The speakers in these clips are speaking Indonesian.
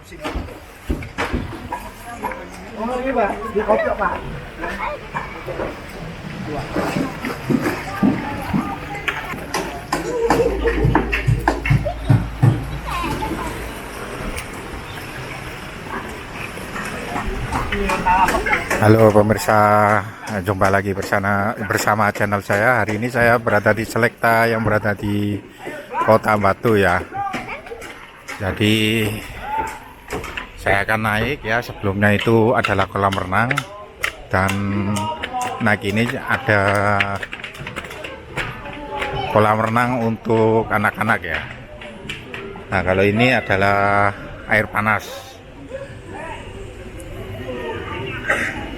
Oh, ini Pak, di kopi Pak. Halo pemirsa, jumpa lagi bersama channel saya. Hari ini saya berada di Selekta yang berada di Kota Batu ya. Jadi saya akan naik ya. Sebelumnya itu adalah kolam renang dan naik ini ada kolam renang untuk anak-anak ya. Nah, kalau ini adalah air panas.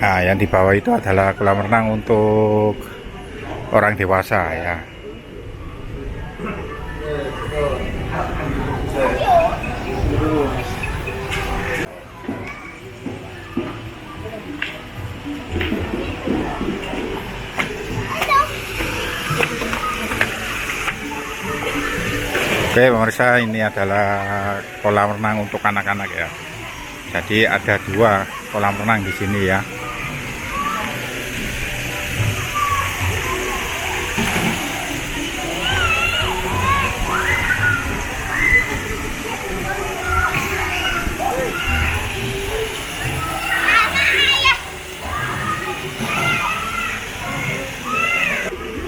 Nah, yang di bawah itu adalah kolam renang untuk orang dewasa ya. Oke pemirsa, ini adalah kolam renang untuk anak-anak ya. Jadi ada dua kolam renang di sini ya.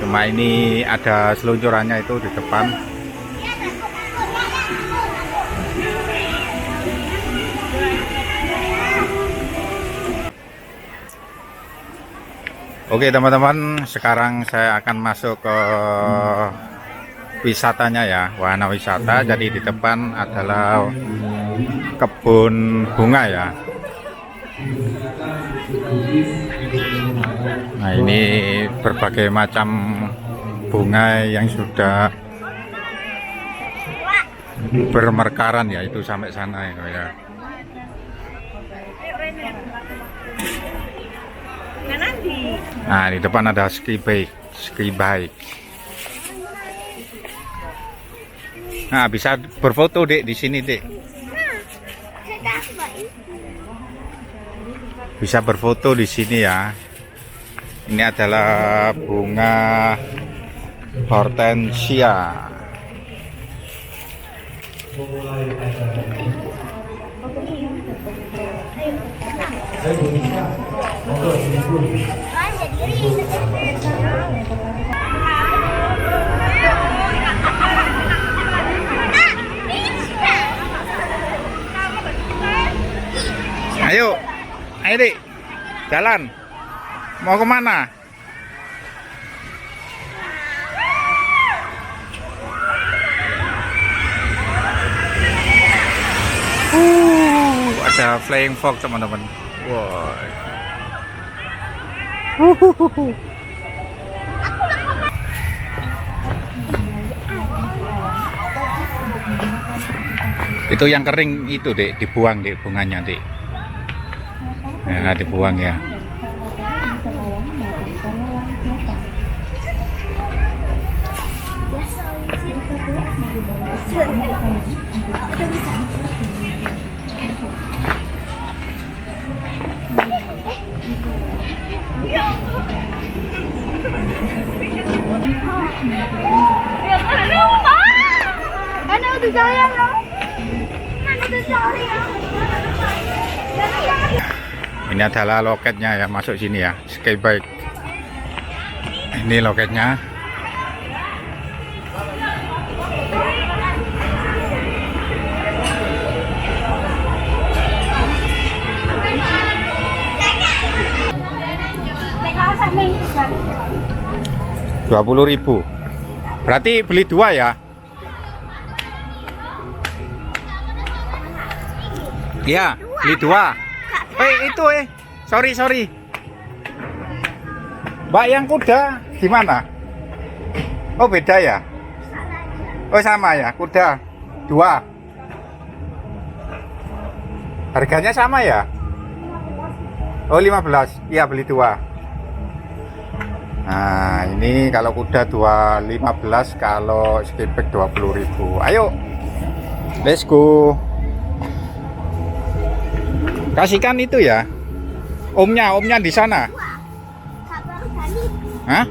Cuma ini ada seluncurannya itu di depan. Oke teman-teman, sekarang saya akan masuk ke wisatanya ya, wahana wisata. Jadi di depan adalah kebun bunga ya. Nah, ini berbagai macam bunga yang sudah bermekaran ya, itu sampai sana ya. Nah, di depan ada ski bike. Nah, bisa berfoto Dek di sini Dek. Bisa berfoto di sini ya. Ini adalah bunga hortensia. Ayo Dik, jalan. Mau kemana? Ada flying fox teman-teman. Wow. Itu yang kering itu Dek, dibuang Dek bunganya Dek. Nah, dibuang ya. Ini adalah loketnya ya, masuk sini ya, ski bike. Ini loketnya. Rp20.000. Berarti beli dua ya? Iya, beli dua. Itu sorry. Mbak, yang kuda gimana? Oh beda ya? Oh sama ya, kuda dua. Harganya sama ya? Oh 15, iya beli dua. Nah ini kalau kuda 215, kalau skipback 20.000. Ayo, let's go. Kasihkan itu ya. Omnya di sana. Hah?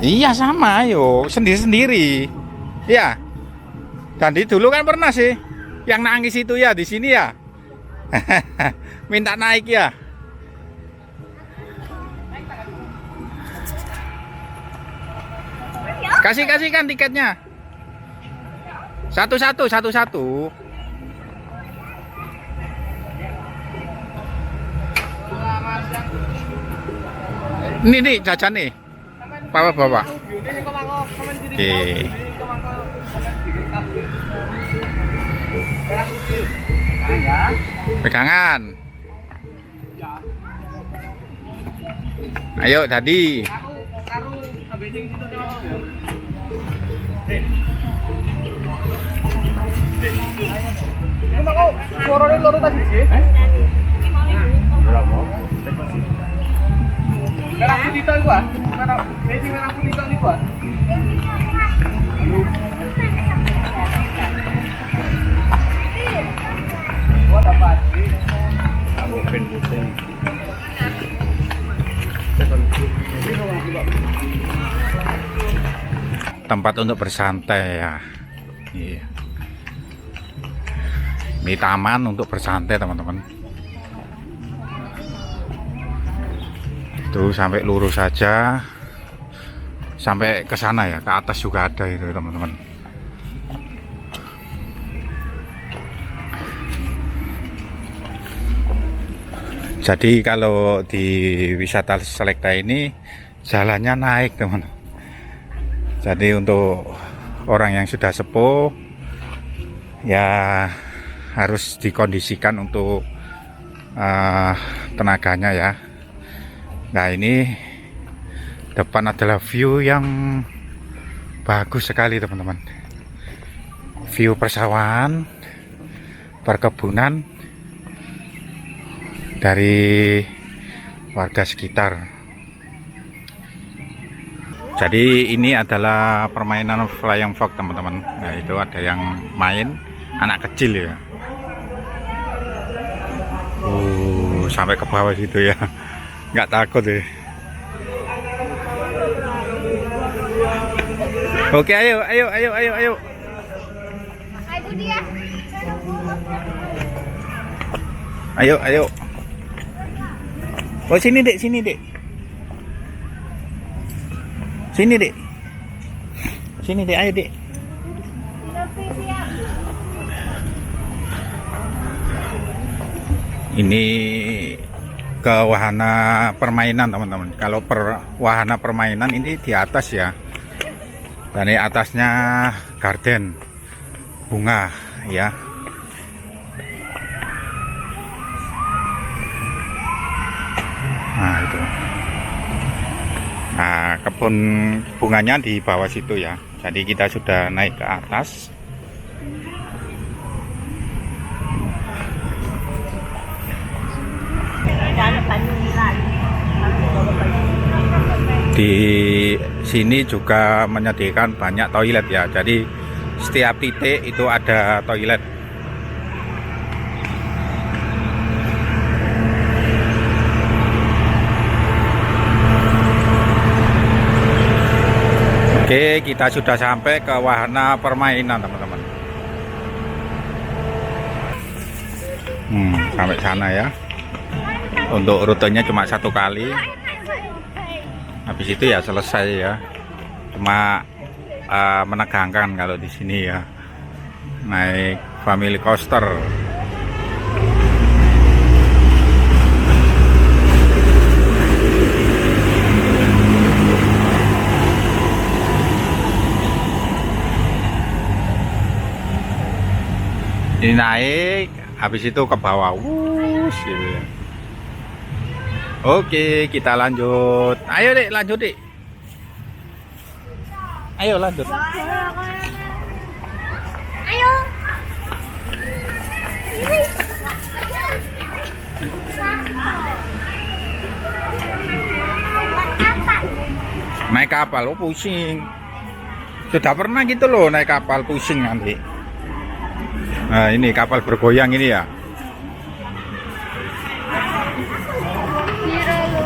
Iya sama, ayo sendiri-sendiri. Ya. Tadi dulu kan pernah sih yang nangis itu ya di sini ya. Minta naik ya. Kasihkan tiketnya. Satu-satu. Ini nih jajan nih. Bawa. Oke. Pegangan. Ayo tadi. Merah putih itu gua. Merah putih itu gua. Gua dapat. Tempat untuk bersantai ya. Iya. Ini taman untuk bersantai teman-teman. Itu sampai lurus saja, sampai ke sana ya, ke atas juga ada itu teman-teman. Jadi kalau di wisata Selekta ini jalannya naik teman. Jadi untuk orang yang sudah sepuh ya harus dikondisikan untuk tenaganya ya. Nah ini depan adalah view yang bagus sekali teman-teman. View persawahan, perkebunan dari warga sekitar. Jadi ini adalah permainan flying fox teman-teman. Nah itu ada yang main anak kecil ya. Sampai ke bawah situ ya. Nggak takut ya. Oke ayo. Ayo. Oh sini dek. Sini dek, ayo dek. Ini ke wahana permainan teman-teman. Kalau wahana permainan ini di atas ya. Dan ini atasnya garden bunga ya. Nah itu. Nah kebun bunganya di bawah situ ya. Jadi kita sudah naik ke atas. Di sini juga menyediakan banyak toilet ya. Jadi setiap titik itu ada toilet. Oke, kita sudah sampai ke wahana permainan teman-teman. Sampai sana ya. Untuk rutenya cuma 1 kali. Habis itu ya selesai ya. Cuma menegangkan kalau di sini ya. Naik family coaster. Ini naik, habis itu ke bawah. Gitu ya. Oke, kita lanjut. Ayo dek, lanjut dek. Ayo lanjut. Ayo. Naik kapal, oh pusing. Sudah pernah gitu loh naik kapal pusing nanti. Nah ini kapal bergoyang ini ya.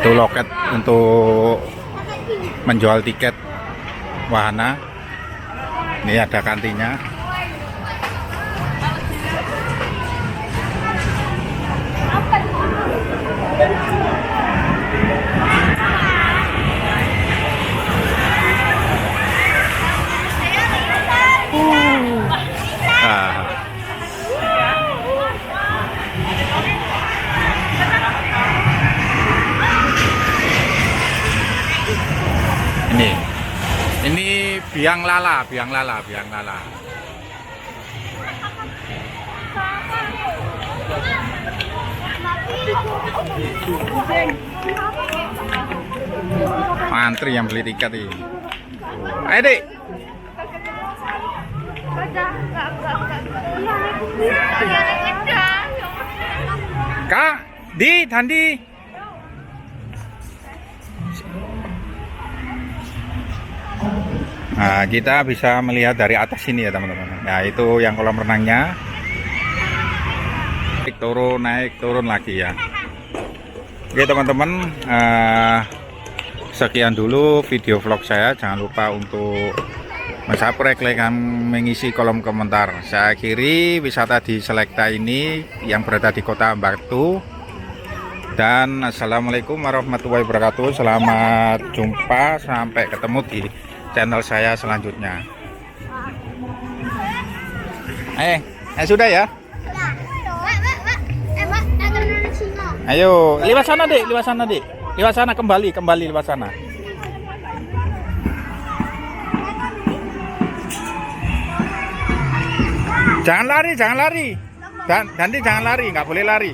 Itu loket untuk menjual tiket wahana. Ini ada kantinnya. Ah. Ini biang lala. Antri yang beli tiket ini. Ayo Dik. Kak, Dandi. Nah, kita bisa melihat dari atas sini ya teman-teman. Nah, itu yang kolam renangnya. Naik turun lagi ya. Oke teman-teman, sekian dulu video vlog saya. Jangan lupa untuk subscribe, like, dan mengisi kolom komentar. Saya akhiri wisata di Selekta ini yang berada di Kota Batu. Dan assalamualaikum warahmatullahi wabarakatuh. Selamat jumpa, sampai ketemu di channel saya selanjutnya. Sudah ya. Ayo, lewat sana Dek, lewat sana kembali lewat sana. Jangan lari. Ganti jangan lari, nggak boleh lari.